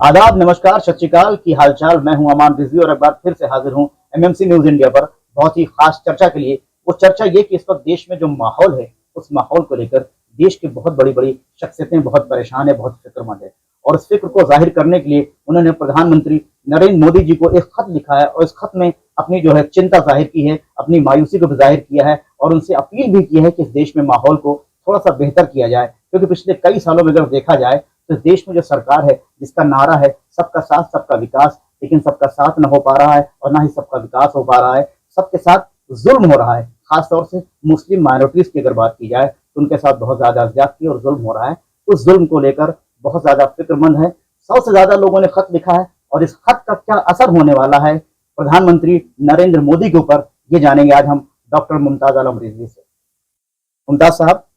आदाब, नमस्कार, सत श्री अकाल। की हालचाल। मैं हूं अमान रिजवी और एक बार फिर से हाजिर हूं एमएमसी न्यूज इंडिया पर बहुत ही खास चर्चा के लिए। वो चर्चा ये कि इस वक्त देश में जो माहौल है, उस माहौल को लेकर देश की बहुत बड़ी बड़ी शख्सियतें बहुत परेशान है, बहुत फिक्रमंद है। और इस फिक्र को जाहिर करने के लिए उन्होंने प्रधानमंत्री नरेंद्र मोदी जी को एक खत लिखा है और इस खत में अपनी जो है चिंता जाहिर की है, अपनी मायूसी को भी जाहिर किया है और उनसे अपील भी की है कि इस देश में माहौल को थोड़ा सा बेहतर किया जाए। क्योंकि पिछले कई सालों में अगर देखा जाए तो देश में जो सरकार है जिसका नारा है सबका साथ सबका विकास, लेकिन सबका साथ न हो पा रहा है और ना ही सबका विकास हो पा रहा है। सबके साथ जुल्म हो रहा है। खासतौर से मुस्लिम माइनॉरिटीज की अगर बात की जाए तो उनके साथ बहुत ज्यादा ज्यादती और जुल्म हो रहा है। उस जुल्म को लेकर बहुत ज्यादा फिक्रमंद है। 100 से ज्यादा लोगों ने खत लिखा है और इस खत का क्या असर होने वाला है प्रधानमंत्री नरेंद्र मोदी के ऊपर, ये जानेंगे आज हम डॉक्टर मुमताज आलम रिजवी से। मुमताज साहब,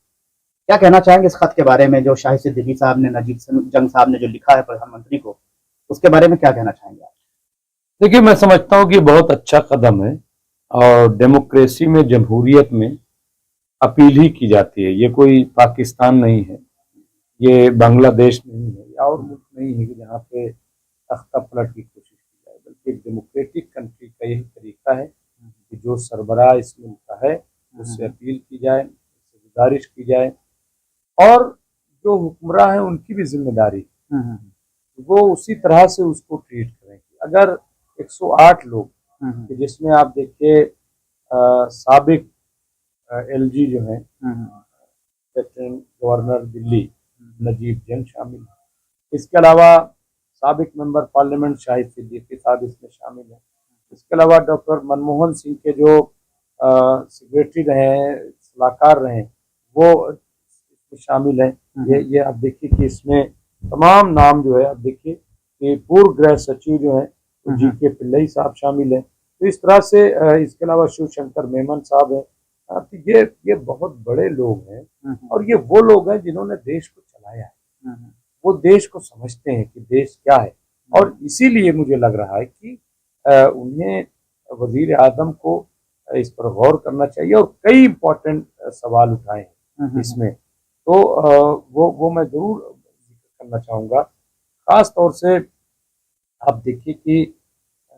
क्या कहना चाहेंगे इस खत के बारे में जो शाहिद सिद्दीकी साहब ने, नजीब जंग साहब ने जो लिखा है प्रधानमंत्री को, उसके बारे में क्या कहना चाहेंगे आप? देखिए, मैं समझता हूँ कि बहुत अच्छा कदम है और डेमोक्रेसी में, जमहूरियत में अपील ही की जाती है। ये कोई पाकिस्तान नहीं है, ये बांग्लादेश नहीं है या और मुल्क नहीं है कि जहाँ पे तख्ता पलट की कोशिश की जाए, बल्कि एक डेमोक्रेटिक कंट्री का यही तरीका है कि जो सरबराह इस मुल्क का है उससे अपील की जाए, उससे गुजारिश की जाए और जो हुक्मरान है उनकी भी जिम्मेदारी वो उसी तरह से उसको ट्रीट करें। अगर 108 लोग, जिसमें आप देखिए साबिक एलजी जो है लेफ्टिनेंट गवर्नर दिल्ली नजीब जंग शामिल है, इसके अलावा साबिक मेंबर पार्लियामेंट शाहिद सिद्दीकी साहब इसमें शामिल है, इसके अलावा डॉक्टर मनमोहन सिंह के जो सेक्रेटरी रहे हैं, सलाहकार रहे हैं, वो शामिल है। ये आप देखिए कि इसमें तमाम नाम जो है, आप देखिए कि पूर्व गृह सचिव जो है तो जी.के. पिल्लई साहब शामिल है। तो इस तरह से इसके अलावा शिव शंकर मेमन साहब है। तो ये बहुत बड़े लोग हैं और ये वो लोग हैं जिन्होंने देश को चलाया है। वो देश को समझते हैं कि देश क्या है और इसीलिए मुझे लग रहा है कि उन्हें वजीर आजम को इस पर गौर करना चाहिए और कई इम्पोर्टेंट सवाल उठाए हैं इसमें। तो वो मैं जरूर जिक्र करना चाहूँगा। खास तौर से आप देखिए कि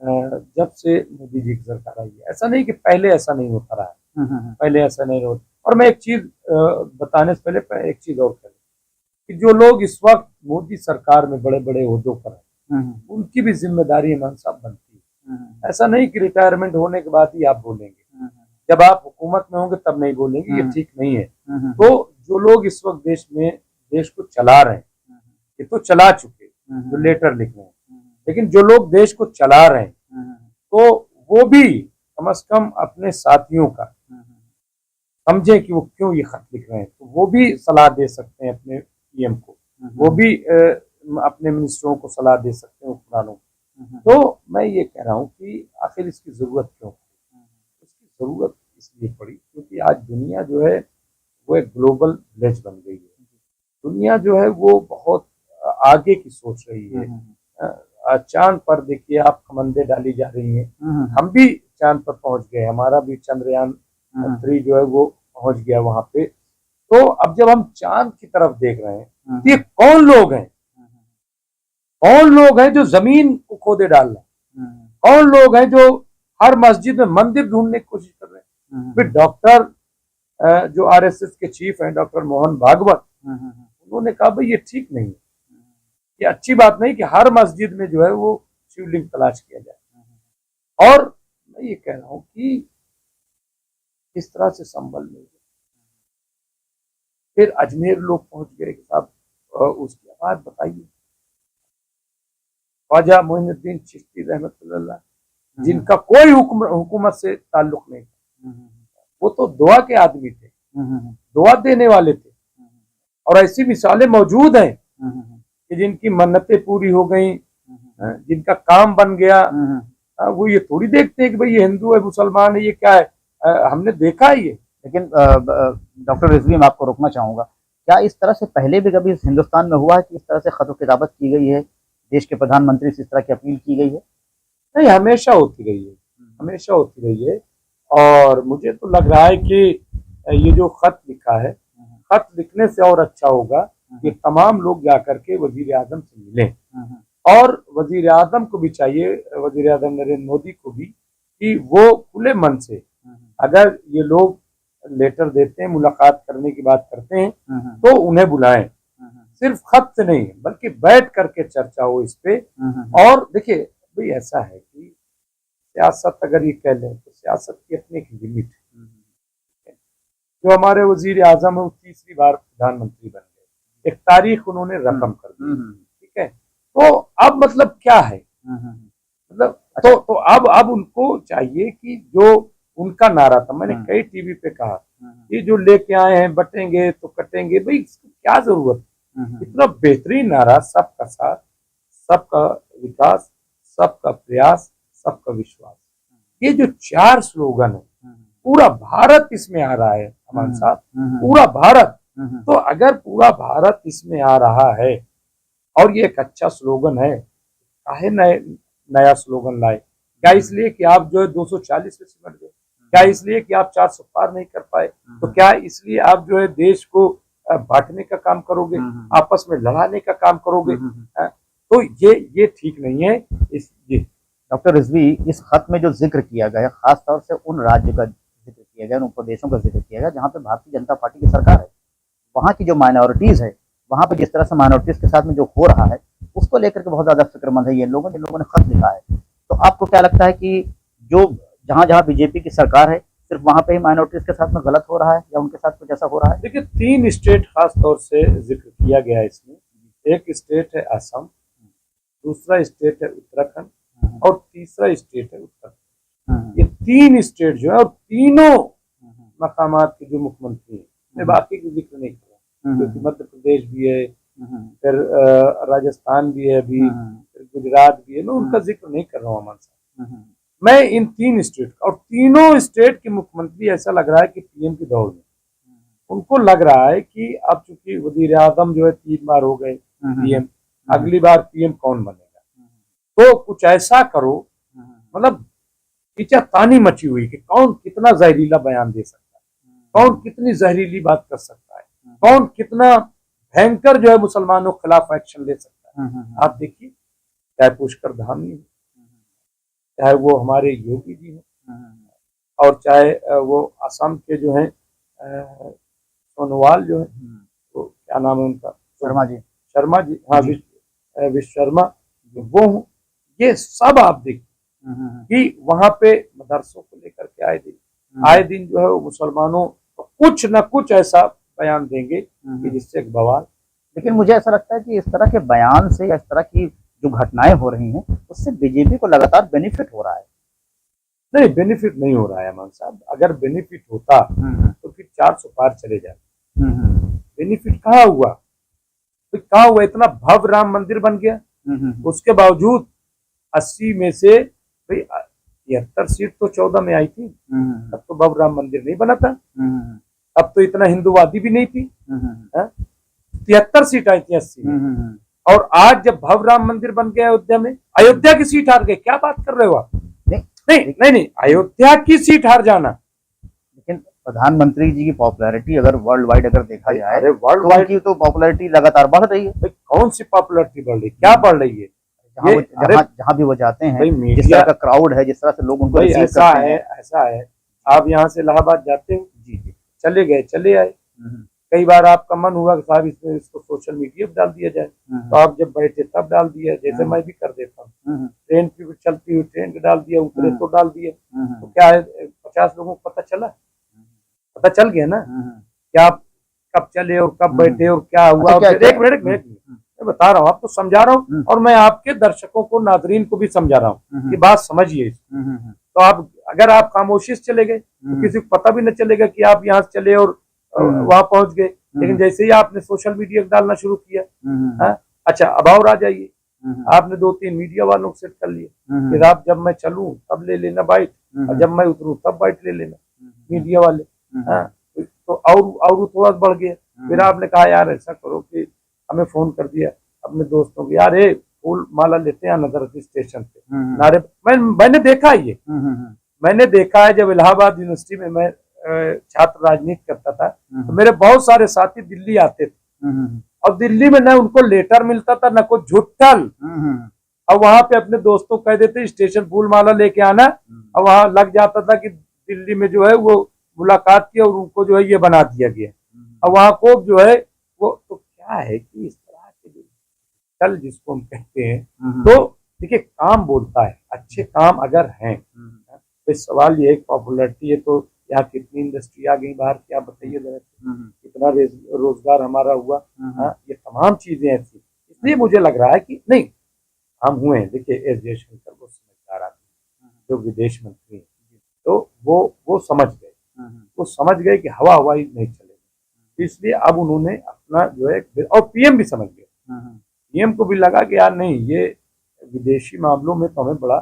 जब से मोदी जी की सरकार आई है, ऐसा नहीं कि पहले ऐसा नहीं होता रहा है, पहले ऐसा नहीं होता। और मैं एक चीज बताने से पहले एक चीज और करूँ कि जो लोग इस वक्त मोदी सरकार में बड़े बड़े ओहदों पर हैं, उनकी भी जिम्मेदारी इमाम साहब बनती है। ऐसा नहीं कि रिटायरमेंट होने के बाद ही आप बोलेंगे, जब आप हुकूमत में होंगे तब नहीं बोलेंगे, ये ठीक नहीं है। तो जो लोग इस वक्त देश को चला रहे हैं, ये तो चला चुके जो लेटर लिख रहे हैं, लेकिन जो लोग देश को चला रहे हैं तो वो भी कम से कम अपने साथियों का समझे कि वो क्यों ये खत लिख रहे हैं, तो वो भी सलाह दे सकते हैं अपने पीएम को, वो भी अपने मिनिस्टरों को सलाह दे सकते हैं, हुक्मरानों को। तो मैं ये कह रहा हूँ कि आखिर इसकी जरूरत क्यों है? इसकी जरूरत इसलिए पड़ी क्योंकि आज दुनिया जो है वो एक ग्लोबल विलेज बन गई है। दुनिया जो है वो बहुत आगे की सोच रही है। चांद पर देखिए आप कमंदे डाली जा रही हैं, हम भी चांद पर पहुंच गए, हमारा भी चंद्रयान 3 जो है वो पहुंच गया वहां पे। तो अब जब हम चांद की तरफ देख रहे हैं, ये कौन लोग हैं? कौन लोग हैं जो जमीन को खोदे डाल रहे हैं? कौन लोग हैं जो हर मस्जिद में मंदिर ढूंढने की कोशिश कर रहे हैं? फिर डॉक्टर जो आरएसएस के चीफ हैं डॉक्टर मोहन भागवत, उन्होंने कहा भाई ये ठीक नहीं है, ये अच्छी बात नहीं कि हर मस्जिद में जो है वो शिवलिंग तलाश किया जाए। और मैं ये कह रहा हूं कि इस तरह से संभल नहीं। फिर अजमेर लोग पहुंच गए साहब, उसकी बात बताइए, ख्वाजा मोइनुद्दीन चिश्ती रहमतुल्लाह, जिनका कोई हुकूमत से ताल्लुक नहीं था, वो तो दुआ के आदमी थे, दुआ देने वाले थे। और ऐसी मिसालें मौजूद हैं कि जिनकी मन्नतें पूरी हो गई, जिनका काम बन गया। वो ये थोड़ी देखते हैं कि भाई ये हिंदू है, मुसलमान है, ये क्या है, हमने देखा है ये। लेकिन डॉक्टर रिजवी, मैं आपको रोकना चाहूंगा, क्या इस तरह से पहले भी कभी हिंदुस्तान में हुआ है कि इस तरह से खत किताबत की गई है, देश के प्रधानमंत्री से इस तरह की अपील की गई है? नहीं, हमेशा होती रही है, हमेशा होती रही है। और मुझे तो लग रहा है कि ये जो खत लिखा है, खत लिखने से और अच्छा होगा कि तमाम लोग जाकर के वजीर आजम से मिलें और वजीर आजम को भी चाहिए, वजीर आजम नरेंद्र मोदी को भी, कि वो खुले मन से अगर ये लोग लेटर देते हैं, मुलाकात करने की बात करते हैं, तो उन्हें बुलाएं। सिर्फ खत से नहीं बल्कि बैठ करके चर्चा हो इस पे। और देखिए भाई ऐसा है कि सियासत अगर ये कह लें तो सियासत की अपनी एक लिमिट है। जो हमारे वजीर आजम है वो तीसरी बार प्रधानमंत्री बन गए, एक तारीख उन्होंने रकम कर दी, ठीक है। तो अब मतलब क्या है, मतलब तो अब उनको चाहिए कि जो उनका नारा था, मैंने कई टीवी पे कहा, ये जो लेके आए हैं बटेंगे तो कटेंगे, भाई इसकी क्या जरूरत, इतना बेहतरीन नारा, सबका साथ, सबका विकास, सबका प्रयास, सबका विश्वास, ये जो 4 स्लोगन है, पूरा भारत इसमें आ रहा है हमारे साथ, पूरा भारत। तो अगर पूरा भारत इसमें आ रहा है और ये एक अच्छा स्लोगन है, काहे नया स्लोगन लाए? क्या इसलिए कि आप जो है 240 पे सिमट गए? क्या इसलिए कि आप 400 पार नहीं कर पाए? तो क्या इसलिए आप जो है देश को बांटने का काम करोगे, आपस में लड़ाने का काम करोगे? तो ये ठीक नहीं है। डॉक्टर रिजवी, इस खत में जो जिक्र किया गया, खास तौर से उन राज्य का जिक्र किया गया, उन प्रदेशों का जिक्र किया गया जहाँ पे भारतीय जनता पार्टी की सरकार है, वहाँ की जो माइनॉरिटीज है, वहाँ पे जिस तरह से माइनॉरिटीज के साथ में जो हो रहा है, उसको लेकर के बहुत ज्यादा फिक्रमंद है ये लोगों, जिन लोगों ने खत लिखा है। तो आपको क्या लगता है कि जो जहाँ जहाँ बीजेपी की सरकार है, सिर्फ वहाँ पे ही माइनॉरिटीज के साथ में गलत हो रहा है या उनके साथ कुछ ऐसा हो रहा है? देखिए 3 स्टेट खास तौर से जिक्र किया गया है इसमें। एक स्टेट है असम, दूसरा स्टेट है उत्तराखंड और तीसरा स्टेट है उत्तराखंड। ये 3 स्टेट जो है, और तीनों मकामात के जो मुख्यमंत्री हैं, मैं बाकी की जिक्र नहीं कर रहा, क्योंकि मध्य प्रदेश भी है, फिर राजस्थान भी है, अभी फिर गुजरात भी है, मैं उनका जिक्र नहीं कर रहा हूँ हमारे साथ। मैं इन 3 स्टेट और तीनों स्टेट के मुख्यमंत्री ऐसा लग रहा है कि पीएम की दौड़ में, उनको लग रहा है कि अब चूंकि वजीर आजम जो है 3 बार हो गए पीएम, अगली बार पीएम कौन बनेगा, तो कुछ ऐसा करो, मतलब तानी मची हुई कि कौन कितना जहरीला बयान दे सकता है, कौन कितनी जहरीली बात कर सकता है, कौन कितना भयंकर जो है मुसलमानों के खिलाफ एक्शन ले सकता है। आप देखिए, चाहे पुष्कर धामी, चाहे वो हमारे योगी जी हैं, और चाहे वो असम के जो है सोनोवाल जो है, तो क्या नाम है उनका, शर्मा जी, हाँ विश्वशर्मा, वो ये सब आप देखिए कि वहां पे मदरसों को लेकर के आए दिन जो है वो मुसलमानों को कुछ न कुछ ऐसा बयान देंगे कि जिससे एक बवाल। लेकिन मुझे ऐसा लगता है कि इस तरह के बयान से या इस तरह की जो घटनाएं हो रही हैं, उससे बीजेपी को लगातार बेनिफिट हो रहा है। नहीं, बेनिफिट नहीं हो रहा है अमान साहब। अगर बेनिफिट होता तो फिर 400 पार चले जाते। बेनिफिट कहाँ हुआ? तो कहाँ हुआ? इतना भव्य राम मंदिर बन गया, उसके बावजूद 80 में से 73 सीट तो 14 में आई थी, तब तो भव्य राम मंदिर नहीं बना था, तब तो इतना हिंदूवादी भी नहीं थी। 73 सीट आई थी 80 में, और आज जब भव्य राम मंदिर बन गया अयोध्या में, अयोध्या की सीट हार गए। क्या बात कर रहे हो आप? नहीं, अयोध्या की सीट हार जाना। लेकिन प्रधानमंत्री जी की पॉपुलैरिटी अगर वर्ल्ड वाइड अगर देखा जाए, अरे वर्ल्ड वाइड की तो पॉपुलैरिटी लगातार बढ़ रही है। कौन सी पॉपुलैरिटी बढ़ रही? क्या बढ़ रही है? जहाँ भी वो जाते हैं, जिस तरह का क्राउड है, जिस तरह से लोग उनको ऐसा है। आप यहाँ से इलाहाबाद जाते हो, जी, चले गए, चले आए, कई बार आपका मन हुआ कि साहब इसको सोशल मीडिया पर डाल दिया जाए, तो आप जब बैठे तब डाल दिया, जैसे मैं भी कर देता हूँ। ट्रेन की चलती हुई ट्रेन डाल दिया, उतरे तो डाल दिया, तो क्या है 50 लोगों को पता चला, पता चल गया ना कि आप कब चले और कब बैठे और क्या हुआ। एक मिनट मैं बता रहा हूँ, आपको समझा रहा हूँ, और मैं आपके दर्शकों को, नाजरीन को भी समझा रहा हूँ कि बात समझिए। तो आप अगर आप खामोशी से चले गए तो किसी को पता भी न चलेगा कि आप यहाँ से चले और वहां पहुंच गए। लेकिन जैसे ही आपने सोशल मीडिया डालना शुरू किया, अच्छा अब और आ जाइए, आपने 2-3 मीडिया वालों को सेट कर लिया, फिर आप जब मैं चलूं तब ले लेना बाइट, और जब मैं उतरूं तब बाइट ले लेना, मीडिया वाले। तो और थोड़ा बढ़ गया। फिर आपने कहा यार ऐसा करो कि हमें फोन कर दिया अपने दोस्तों को, यार फूल माला लेते हैं नजर स्टेशन पे, नारे। मैंने देखा ये, मैंने देखा है, जब इलाहाबाद यूनिवर्सिटी में मैं छात्र राजनीति करता था, तो मेरे बहुत सारे साथी दिल्ली आते थे, और दिल्ली में न उनको लेटर मिलता था न कोई झुट्ठल। अब वहां पे अपने दोस्तों कह देते स्टेशन फूल माला लेके आना, और वहां लग जाता था कि दिल्ली में जो है वो मुलाकात की और उनको जो है ये बना दिया गया। अब वहां को जो है वो तो क्या है कि इस तरह के कल जिसको हम कहते हैं, तो देखिए काम बोलता है, अच्छे काम अगर हैं तो सवाल ये है पॉपुलरिटी है तो यहाँ कितनी इंडस्ट्री आ गई बाहर की, आप बताइए जरा, कितना रोजगार हमारा हुआ। ये तमाम चीजें ऐसी, इसलिए मुझे लग रहा है कि नहीं हम हुए हैं। देखिए एस जयशंकर वो समझदार आदमी जो विदेश मंत्री हैं, तो वो समझ गए कि हवा हवाई नहीं चलेगी, इसलिए अब उन्होंने अपना जो है, और पीएम भी समझ गए, पीएम को भी लगा कि यार नहीं ये विदेशी मामलों में तो हमें बड़ा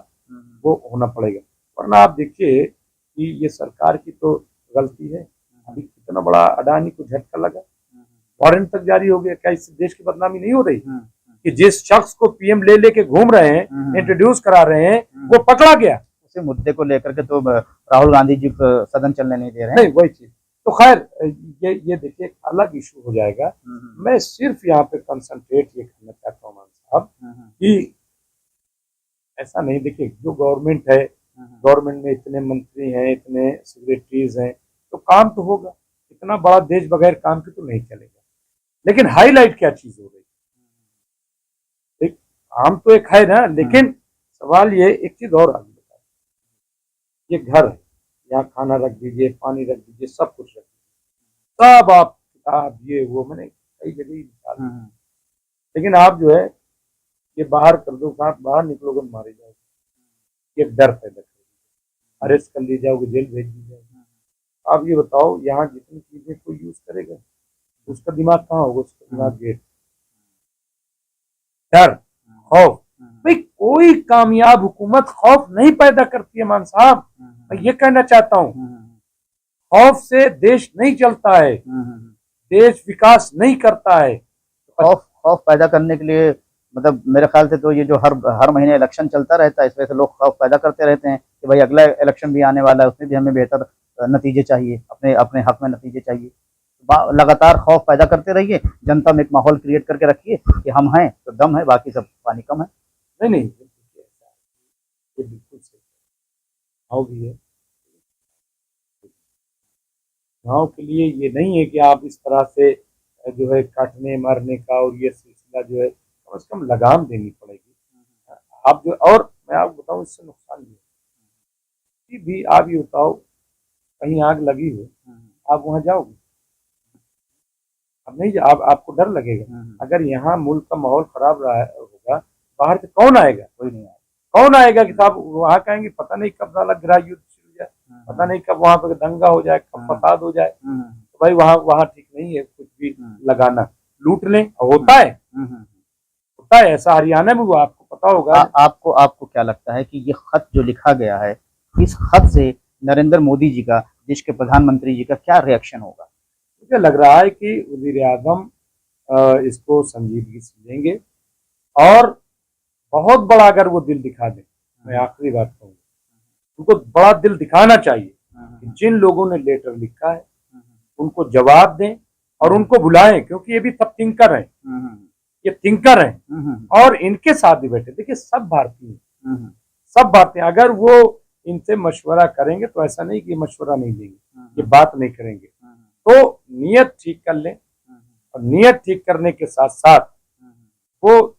वो होना पड़ेगा, वरना आप देखिए कि ये सरकार की तो गलती है। अभी कितना बड़ा अडानी को झटका लगा, वारंट तक जारी हो गया। क्या इससे देश की बदनामी नहीं हो रही कि जिस शख्स को पीएम ले लेके घूम रहे हैं, इंट्रोड्यूस करा रहे हैं, वो पकड़ा गया। उसी मुद्दे को लेकर के तो राहुल गांधी जी सदन चलने नहीं दे रहे हैं। नहीं वही चीज तो खैर ये देखिए एक अलग इशू हो जाएगा। मैं सिर्फ यहाँ पे कंसंट्रेट ये करना चाहता हूँ मान साहब कि ऐसा नहीं, देखिए जो गवर्नमेंट है, गवर्नमेंट में इतने मंत्री हैं, इतने सेक्रेटरीज हैं, तो काम तो होगा। इतना बड़ा देश बगैर काम के तो नहीं चलेगा। लेकिन हाईलाइट क्या चीज हो रही है, काम तो एक है ना, लेकिन सवाल ये एक चीज और आगे बताए, ये घर है, यहाँ खाना रख दीजिए, पानी रख दीजिए, सब कुछ रख दीजिए, सब आप किताब ये वो मैंने कई जगह निकाल, लेकिन आप जो है ये बाहर कर दो, बाहर निकलोगे मारे जाओगे, ये डर पैदा करेगा, अरेस्ट कर ली जाओगे, जेल भेज दी जाओगे। आप ये बताओ यहाँ जितनी चीजें कोई यूज करेगा उसका दिमाग कहाँ होगा, उसका दिमाग गेट, डर, खौफ। भाई कोई कामयाब हुकूमत खौफ नहीं पैदा करती है मान साहब, मैं ये कहना चाहता हूँ। खौफ से देश नहीं चलता है, देश विकास नहीं करता है। खौफ पैदा करने के लिए मतलब मेरे ख्याल से तो ये जो हर महीने इलेक्शन चलता रहता है, इस वजह से लोग खौफ पैदा करते रहते हैं कि भाई अगला इलेक्शन भी आने वाला है, उसमें भी हमें बेहतर नतीजे चाहिए, अपने अपने हक में नतीजे चाहिए। लगातार खौफ पैदा करते रहिए, जनता में एक माहौल क्रिएट करके रखिए कि हम हैं तो दम है, बाकी सब पानी कम है। नहीं ये बिल्कुल सही गाँव भी है। गाँव के लिए ये नहीं है कि आप इस तरह से जो है काटने मारने का और ये सिलसिला जो है, कम से कम लगाम देनी पड़ेगी। आप जो, और मैं आपको बताऊं इससे नुकसान भी आप ये बताओ कहीं आग लगी हो, आप वहां जाओगे? अब नहीं, आपको डर लगेगा। अगर यहाँ मुल्क का माहौल खराब रहा होगा, बाहर से कौन आएगा? कोई नहीं आएगा। कौन आएगा कि साहब वहां कहेंगे पता नहीं कब साला गृह युद्ध शुरू हो जाए, पता नहीं कब वहां पर दंगा हो जाए, कब फसाद हो जाए। तो भाई वहां ठीक नहीं है कुछ भी लगाना, लूट लें। होता है ऐसा, हरियाणा में हुआ, आपको पता होगा। आपको क्या लगता है कि ये खत जो लिखा गया है, इस खत से नरेंद्र मोदी जी का, देश के प्रधानमंत्री जी का क्या रिएक्शन होगा? मुझे लग रहा है कि वजीर आजम इसको संजीदगी से लेंगे और बहुत बड़ा अगर वो दिल दिखा दें, मैं आखिरी बात कहूँगा, उनको बड़ा दिल दिखाना चाहिए कि जिन लोगों ने लेटर लिखा है उनको जवाब दें और उनको बुलाएं, क्योंकि ये भी सब थिंकर हैं, ये थिंकर हैं और इनके साथ भी बैठे। देखिए सब भारतीय अगर वो इनसे मशवरा करेंगे तो ऐसा नहीं कि मशवरा नहीं देंगे, ये बात नहीं करेंगे, तो नियत ठीक कर लें और नियत ठीक करने के साथ साथ वो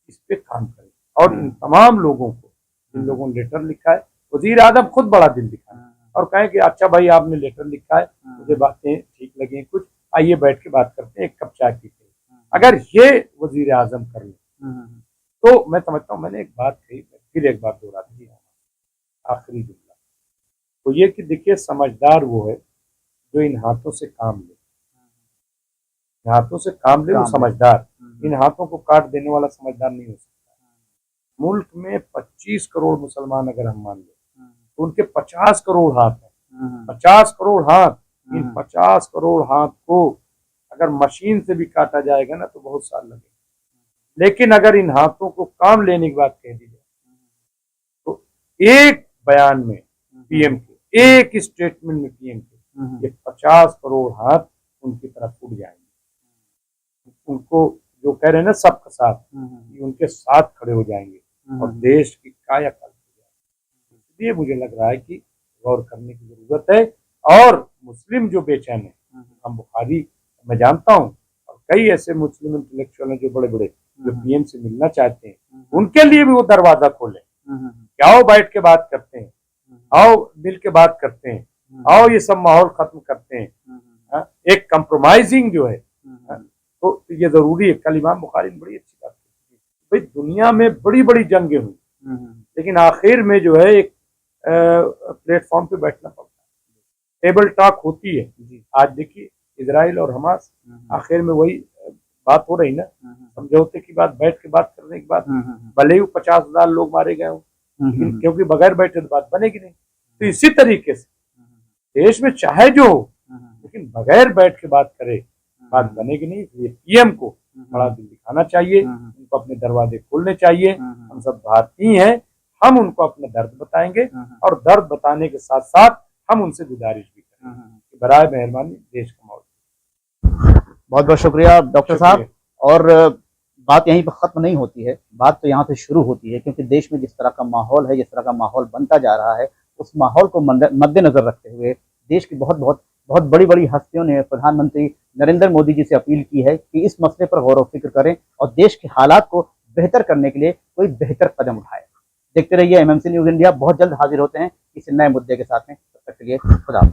इस पे काम करें। और इन तमाम लोगों को, जिन लोगों ने लेटर लिखा है, वजीर आजम खुद बड़ा दिल दिखाए और कहें कि अच्छा भाई आपने लेटर लिखा है, मुझे बातें ठीक लगी कुछ, आइए बैठ के बात करते हैं, एक कप चाय पीते हैं। अगर ये वजीर आजम कर ले तो मैं समझता हूँ, मैंने एक बात कही, फिर एक बार दोहरा दी, आखिरी जुमला तो ये कि देखिए समझदार वो है जो इन हाथों से काम ले, हाथों से काम ले वो समझदार। इन हाथों को काट देने वाला समझदार नहीं हो सकता। मुल्क में 25 करोड़ मुसलमान अगर हम मान ले तो उनके 50 करोड़ हाथ हैं, 50 करोड़ हाथ। इन 50 करोड़ हाथ को अगर मशीन से भी काटा जाएगा ना तो बहुत साल लगेगा, लेकिन अगर इन हाथों को काम लेने की बात कह दी जाए तो एक बयान में पीएम के, एक स्टेटमेंट में पीएम के, ये 50 करोड़ हाथ उनकी तरफ उड़ जाएंगे, उनको जो कह रहे हैं ना सबका साथ, ये उनके साथ खड़े हो जाएंगे और देश की कायाकल्प हो जाएगी। इसलिए मुझे लग रहा है कि गौर करने की जरूरत है। और मुस्लिम जो बेचैन है, हम बुखारी मैं जानता हूँ, और कई ऐसे मुस्लिम इंटेलेक्चुअल हैं जो बड़े बड़े जो पीएम से मिलना चाहते हैं, उनके लिए भी वो दरवाजा खोले कि आओ बैठ के बात करते हैं, आओ मिल के बात करते हैं, आओ ये सब माहौल खत्म करते हैं। एक कंप्रोमाइजिंग जो है, तो ये जरूरी है। कल इमाम बुखारी ने बड़ी अच्छी बात की, भाई दुनिया में बड़ी बड़ी जंगें हुई, लेकिन आखिर में जो है एक प्लेटफॉर्म पे बैठना पड़ता है, टेबल टॉक होती है। आज देखिए इजराइल और हमास, आखिर में वही बात हो रही ना, समझौते की बात, बैठ के बात करने की बात, भले ही 50,000 लोग मारे गए हों, लेकिन क्योंकि बगैर बैठे तो बात बनेगी नहीं। तो इसी तरीके से देश में चाहे जो हो, लेकिन बगैर बैठ के बात करे बात बनेगी नहीं। ये पीएम को बड़ा दिल दिखाना चाहिए, उनको अपने दरवाजे खोलने चाहिए। हम सब भारतीय हैं, हम उनको अपना दर्द बताएंगे और दर्द बताने के साथ साथ हम उनसे गुजारिश भी करेंगे, बराए मेहरबानी देश का माहौल। बहुत बहुत शुक्रिया डॉक्टर साहब। और बात यहीं पर खत्म नहीं होती है, बात तो यहाँ से शुरू होती है, क्योंकि देश में जिस तरह का माहौल है, जिस तरह का माहौल बनता जा रहा है, उस माहौल को मद्देनजर रखते हुए देश की बहुत बहुत बहुत बड़ी बड़ी हस्तियों ने प्रधानमंत्री नरेंद्र मोदी जी से अपील की है कि इस मसले पर गौर व फिक्र करें और देश के हालात को बेहतर करने के लिए कोई बेहतर कदम उठाए। देखते रहिए एमएमसी न्यूज इंडिया। बहुत जल्द हाजिर होते हैं किसी नए मुद्दे के साथ में। तब तक के लिए खुदा हाफिज़।